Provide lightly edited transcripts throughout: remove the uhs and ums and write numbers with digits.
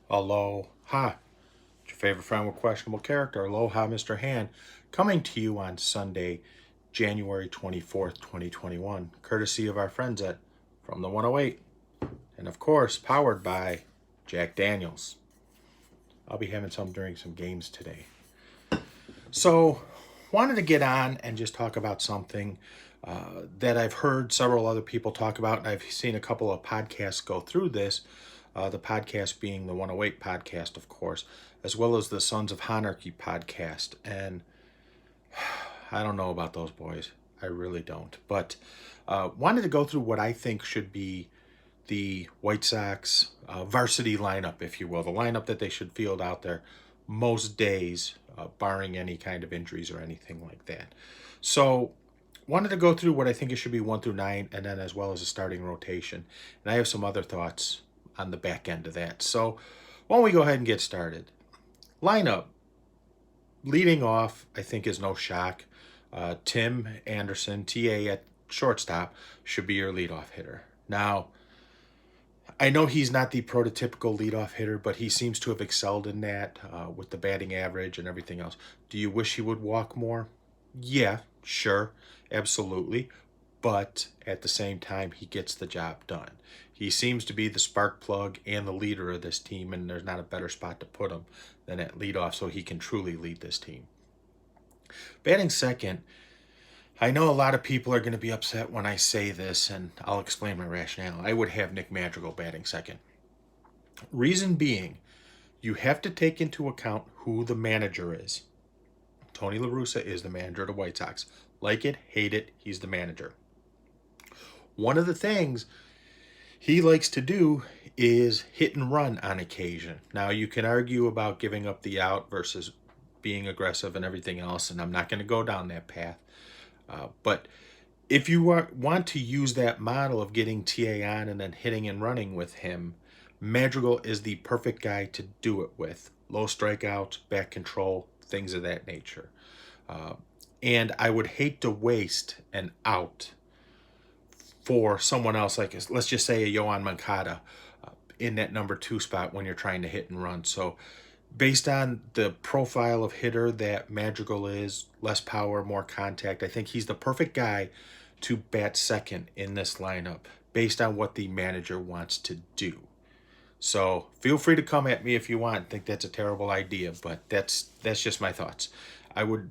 Aloha. It's your favorite friend with questionable character. Aloha, Mr. Han. Coming to you on Sunday, January 24th, 2021. Courtesy of our friends at From the 108. And of course, powered by Jack Daniels. I'll be having some during some games today. So, wanted to get on and just talk about something that I've heard several other people talk about, and I've seen a couple of podcasts go through this. The podcast being the 108 podcast, of course, as well as the Sons of Honarchy podcast. And I don't know about those boys. I really don't. But wanted to go through what I think should be the White Sox varsity lineup, if you will, the lineup that they should field out there most days, barring any kind of injuries or anything like that. So, wanted to go through what I think it should be 1 through 9, and then as well as a starting rotation. And I have some other thoughts on the back end of that. So, why don't we go ahead and get started? Lineup. Leading off, I think, is no shock. Tim Anderson, TA at shortstop, should be your leadoff hitter. Now, I know he's not the prototypical leadoff hitter, but he seems to have excelled in that with the batting average and everything else. Do you wish he would walk more? Yeah, sure, absolutely. But at the same time, he gets the job done. He seems to be the spark plug and the leader of this team, and there's not a better spot to put him than at leadoff so he can truly lead this team. Batting second, I know a lot of people are going to be upset when I say this, and I'll explain my rationale. I would have Nick Madrigal batting second. Reason being, you have to take into account who the manager is. Tony La Russa is the manager of the White Sox. Like it, hate it, he's the manager. One of the things he likes to do is hit and run on occasion. Now, you can argue about giving up the out versus being aggressive and everything else, and I'm not going to go down that path. But if you want to use that model of getting TA on and then hitting and running with him, Madrigal is the perfect guy to do it with. Low strikeouts, back control, things of that nature. And I would hate to waste an out for someone else, like, let's just say a Yohan Moncada in that number 2 spot when you're trying to hit and run. So based on the profile of hitter that Madrigal is, less power, more contact, I think he's the perfect guy to bat second in this lineup based on what the manager wants to do. So feel free to come at me if you want. Think that's a terrible idea, but that's just my thoughts. I would,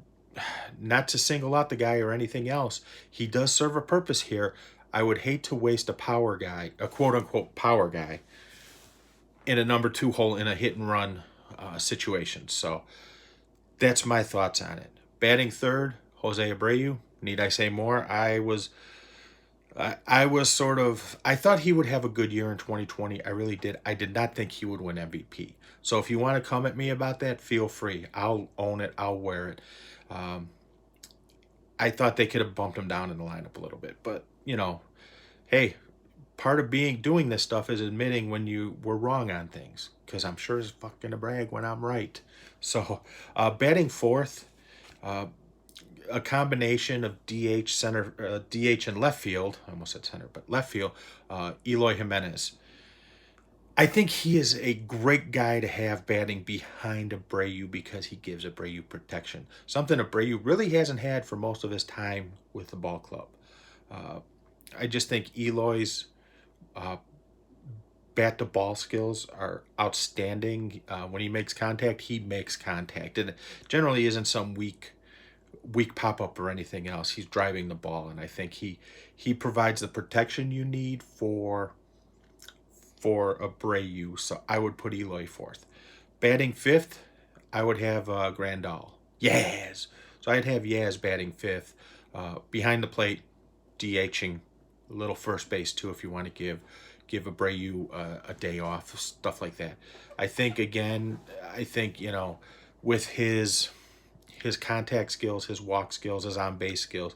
not to single out the guy or anything else, he does serve a purpose here. I would hate to waste a power guy, a quote-unquote power guy, in a number 2 hole in a hit and run situation. So that's my thoughts on it. Batting third, Jose Abreu. Need I say more? I thought he would have a good year in 2020. I really did. I did not think he would win MVP. So if you want to come at me about that, feel free. I'll own it. I'll wear it. I thought they could have bumped him down in the lineup a little bit, but hey, part of doing this stuff is admitting when you were wrong on things, because I'm sure as fuck gonna brag when I'm right. So batting fourth, a combination of DH, center, DH and left field. I almost said center, but left field. Eloy Jimenez. I think he is a great guy to have batting behind Abreu because he gives Abreu protection. Something Abreu really hasn't had for most of his time with the ball club. I just think Eloy's bat to ball skills are outstanding. When he makes contact, he makes contact, and generally isn't some weak pop up or anything else. He's driving the ball, and I think he provides the protection you need for Abreu. So I would put Eloy fourth. Batting fifth, I would have Grandal. Yaz. So I'd have Yaz batting fifth. Behind the plate, DHing, a little first base too if you want to give Abreu a day off, stuff like that. I think with his contact skills, his walk skills, his on base skills,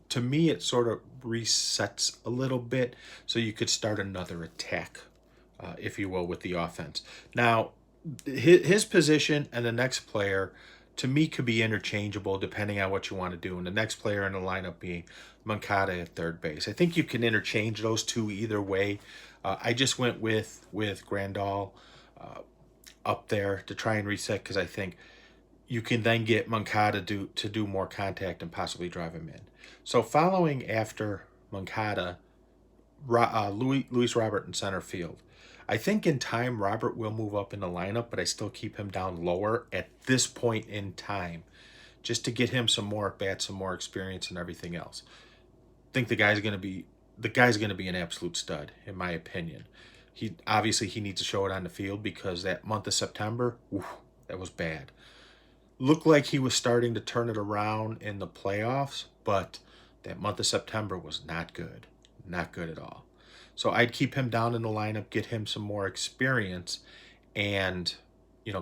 to me it sort of resets a little bit, so you could start another attack, if you will, with the offense. Now, his position and the next player, to me, could be interchangeable depending on what you want to do. And the next player in the lineup being Moncada at third base. I think you can interchange those two either way. I just went with Grandal. up there to try and reset, because I think you can then get Moncada to do more contact and possibly drive him in. So following after Moncada, Luis Robert in center field. I think in time Robert will move up in the lineup, but I still keep him down lower at this point in time, just to get him some more at bats, some more experience, and everything else. I think the guy's gonna be an absolute stud, in my opinion. He needs to show it on the field, because that month of September, that was bad. Looked like he was starting to turn it around in the playoffs, but that month of September was not good. Not good at all. So I'd keep him down in the lineup, get him some more experience, and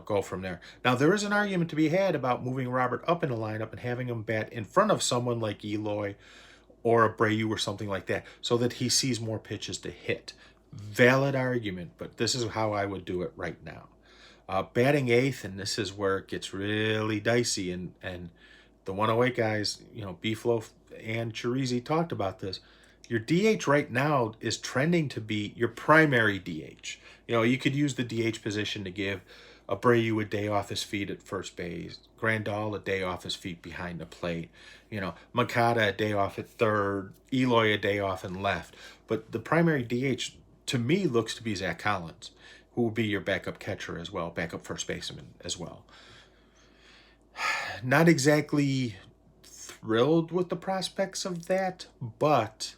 go from there. Now there is an argument to be had about moving Robert up in the lineup and having him bat in front of someone like Eloy or Abreu or something like that, so that he sees more pitches to hit. Valid argument, but this is how I would do it right now. Batting eighth, and this is where it gets really dicey, and the 108 guys, Beefloaf and Chirizi talked about this. Your DH right now is trending to be your primary DH. You could use the DH position to give Abreu a day off his feet at first base, Grandal a day off his feet behind the plate, Moncada a day off at third, Eloy a day off in left. But the primary DH, to me, looks to be Zach Collins, who will be your backup catcher as well, backup first baseman as well. Not exactly thrilled with the prospects of that, but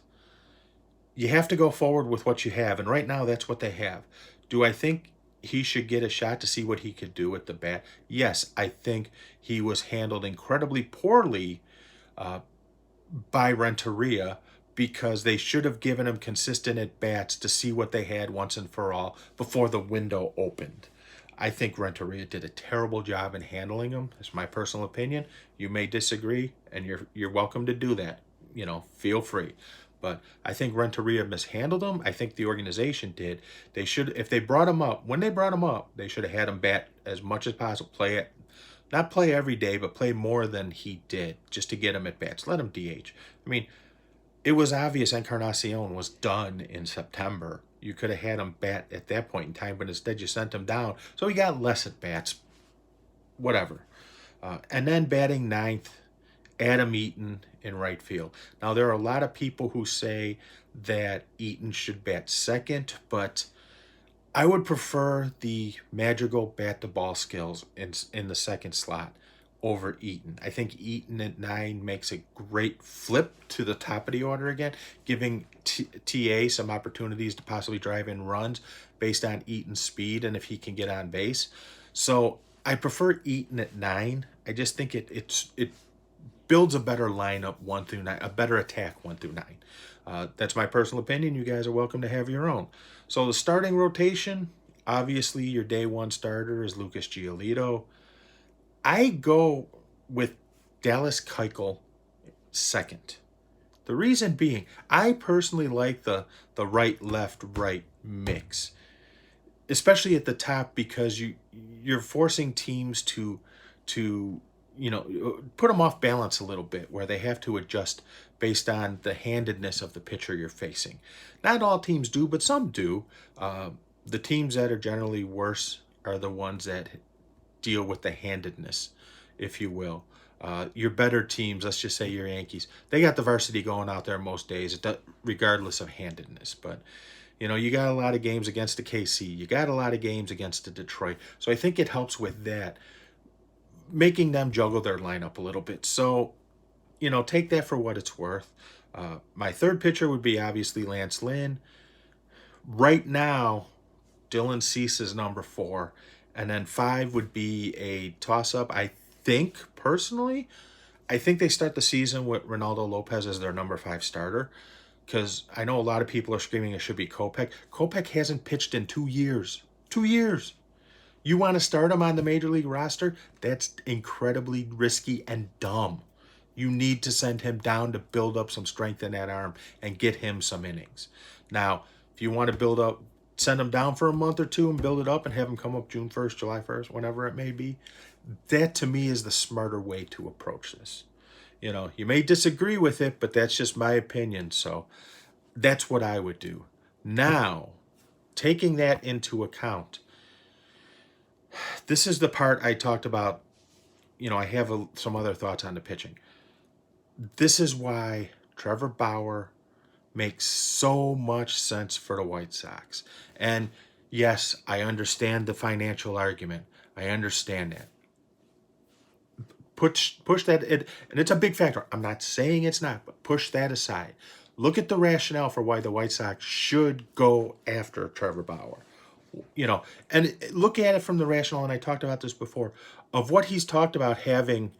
you have to go forward with what you have, and right now that's what they have. Do I think he should get a shot to see what he could do at the bat? Yes, I think he was handled incredibly poorly by Renteria, because they should have given him consistent at-bats to see what they had once and for all before the window opened. I think Renteria did a terrible job in handling him. That's my personal opinion. You may disagree, and you're welcome to do that. Feel free. But I think Renteria mishandled him. I think the organization did. They should, if they brought him up, when they brought him up, they should have had him bat as much as possible. Not play every day, but play more than he did, just to get him at bats. Let him DH. I mean, it was obvious Encarnacion was done in September. You could have had him bat at that point in time, but instead you sent him down. So he got less at bats. Whatever. And then batting ninth, Adam Eaton in right field. Now, there are a lot of people who say that Eaton should bat second, but I would prefer the Madrigal bat-to-ball skills in the second slot over Eaton. I think Eaton at 9 makes a great flip to the top of the order again, giving TA some opportunities to possibly drive in runs based on Eaton's speed and if he can get on base. So I prefer Eaton at 9. I just think it builds a better lineup 1 through 9, a better attack 1 through 9. That's my personal opinion. You guys are welcome to have your own. So the starting rotation, obviously your day one starter is Lucas Giolito. I go with Dallas Keuchel second. The reason being, I personally like the right, left, right mix, especially at the top, because you're forcing teams to put them off balance a little bit, where they have to adjust based on the handedness of the pitcher you're facing. Not all teams do, but some do. The teams that are generally worse are the ones that deal with the handedness, if you will. Your better teams, let's just say your Yankees, they got the varsity going out there most days, regardless of handedness. But, you got a lot of games against the KC. You got a lot of games against the Detroit. So I think it helps with that, making them juggle their lineup a little bit. So, take that for what it's worth. My third pitcher would be obviously Lance Lynn. Right now, Dylan Cease is number 4. And then 5 would be a toss-up. I think they start the season with Ronaldo Lopez as their number 5 starter, because I know a lot of people are screaming it should be Kopech. Kopech hasn't pitched in 2 years. 2 years. You want to start him on the Major League roster? That's incredibly risky and dumb. You need to send him down to build up some strength in that arm and get him some innings. Now, if you want to send him down for a month or 2 and build it up and have him come up June 1st, July 1st, whenever it may be, that to me is the smarter way to approach this. You may disagree with it, but that's just my opinion. So that's what I would do. Now, taking that into account, This is the part I talked about. I have some other thoughts on the pitching. This is why Trevor Bauer makes so much sense for the White Sox. And yes, I understand the financial argument. I understand that. Push that, and it's a big factor. I'm not saying it's not, but push that aside. Look at the rationale for why the White Sox should go after Trevor Bauer. And look at it from the rationale, and I talked about this before, of what he's talked about having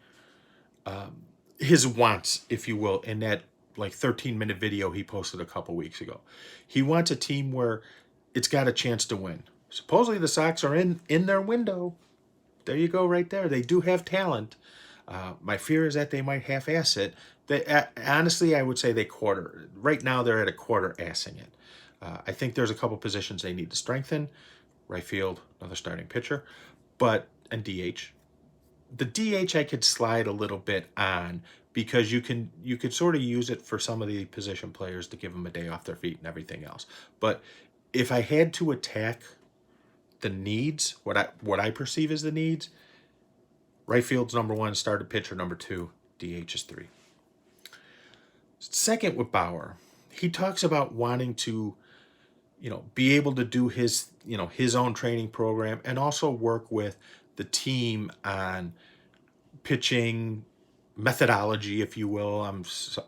his wants, if you will, in that like 13-minute video he posted a couple weeks ago. He wants a team where it's got a chance to win. Supposedly the Sox are in their window. There you go, right there. They do have talent. My fear is that they might half-ass it. Honestly, I would say they quarter. Right now, they're at a quarter assing it. I think there's a couple positions they need to strengthen. Right field, another starting pitcher, and DH. The DH I could slide a little bit on because you could sort of use it for some of the position players to give them a day off their feet and everything else. But if I had to attack the needs, what I perceive as the needs, right field's number 1, starting pitcher number 2, DH is 3. Second, with Bauer, he talks about wanting to, be able to do his own training program and also work with the team on pitching methodology, if you will. I'm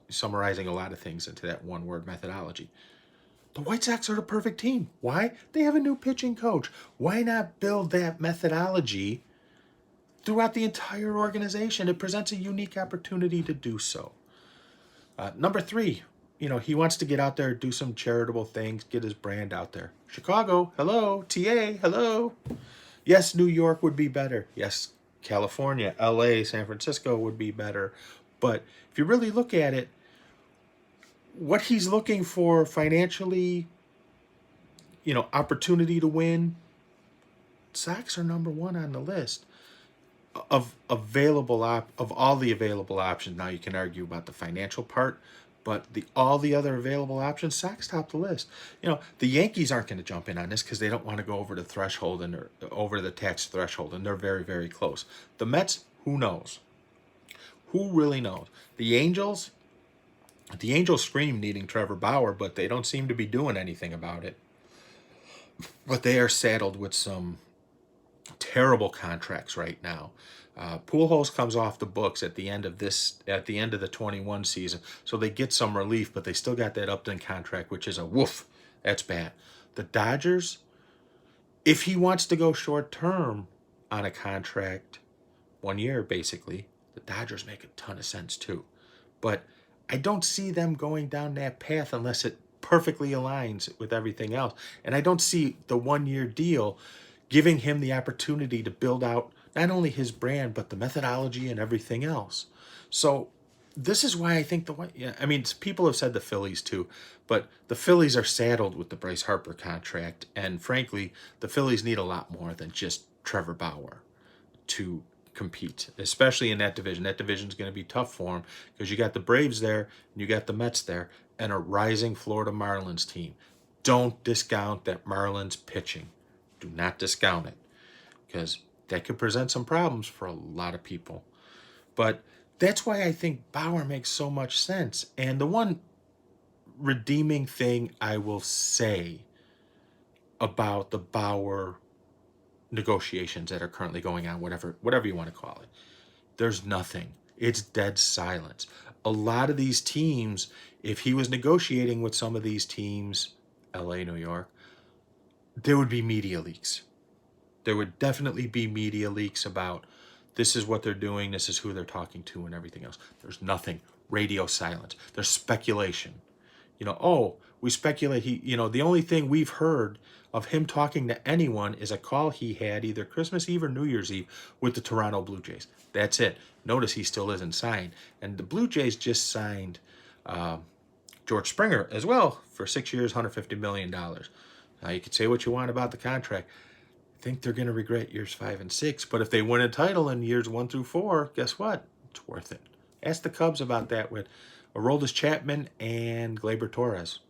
summarizing a lot of things into that one word, methodology. The White Sox are the perfect team. Why? They have a new pitching coach. Why not build that methodology throughout the entire organization? It presents a unique opportunity to do so. Number 3, he wants to get out there, do some charitable things, get his brand out there. Chicago, hello. TA, hello. Yes, New York would be better. Yes, California, LA, San Francisco would be better. But if you really look at it, what he's looking for financially, opportunity to win, Sox are number 1 on the list of all the available options. Now you can argue about the financial part, but all the other available options, Sox top the list. The Yankees aren't going to jump in on this because they don't want to go over the threshold and over the tax threshold, and they're very, very close. The Mets, who knows? Who really knows? The Angels scream needing Trevor Bauer, but they don't seem to be doing anything about it. But they are saddled with some terrible contracts right now. Pujols comes off the books at the end of the 21 season, so they get some relief, but they still got that Upton contract, which is a woof. That's bad. The Dodgers, if he wants to go short term on a contract, 1 year basically, the Dodgers make a ton of sense too. But I don't see them going down that path unless it perfectly aligns with everything else. And I don't see the 1 year deal giving him the opportunity to build out not only his brand, but the methodology and everything else. So this is why I think people have said the Phillies too, but the Phillies are saddled with the Bryce Harper contract. And frankly, the Phillies need a lot more than just Trevor Bauer to compete, especially in that division. That division is going to be tough for them because you got the Braves there, and you got the Mets there, and a rising Florida Marlins team. Don't discount that Marlins pitching. Do not discount it because that could present some problems for a lot of people. But that's why I think Bauer makes so much sense. And the one redeeming thing I will say about the Bauer negotiations that are currently going on, whatever you want to call it, there's nothing. It's dead silence. A lot of these teams, if he was negotiating with some of these teams, LA, New York, there would be media leaks. There would definitely be media leaks about this is what they're doing, this is who they're talking to, and everything else. There's nothing. Radio silence. There's speculation. We speculate. The only thing we've heard of him talking to anyone is a call he had either Christmas Eve or New Year's Eve with the Toronto Blue Jays. That's it. Notice he still isn't signed. And the Blue Jays just signed George Springer as well for 6 years, $150 million. Now, you could say what you want about the contract. I think they're going to regret years 5 and 6. But if they win a title in years 1 through 4, guess what? It's worth it. Ask the Cubs about that with Aroldis Chapman and Gleyber Torres.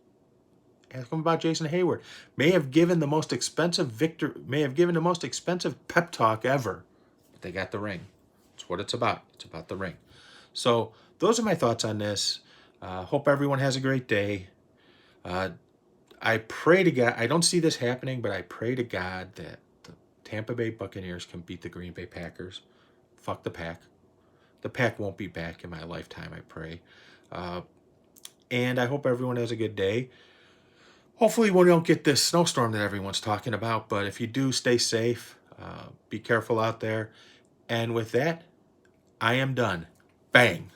Ask them about Jason Hayward. May have given the most expensive pep talk ever. But they got the ring. That's what it's about. It's about the ring. So those are my thoughts on this. Hope everyone has a great day. I pray to God, I don't see this happening, but I pray to God that the Tampa Bay Buccaneers can beat the Green Bay Packers. Fuck the Pack. The Pack won't be back in my lifetime, I pray. And I hope everyone has a good day. Hopefully we don't get this snowstorm that everyone's talking about, but if you do, stay safe. Be careful out there. And with that, I am done. Bang.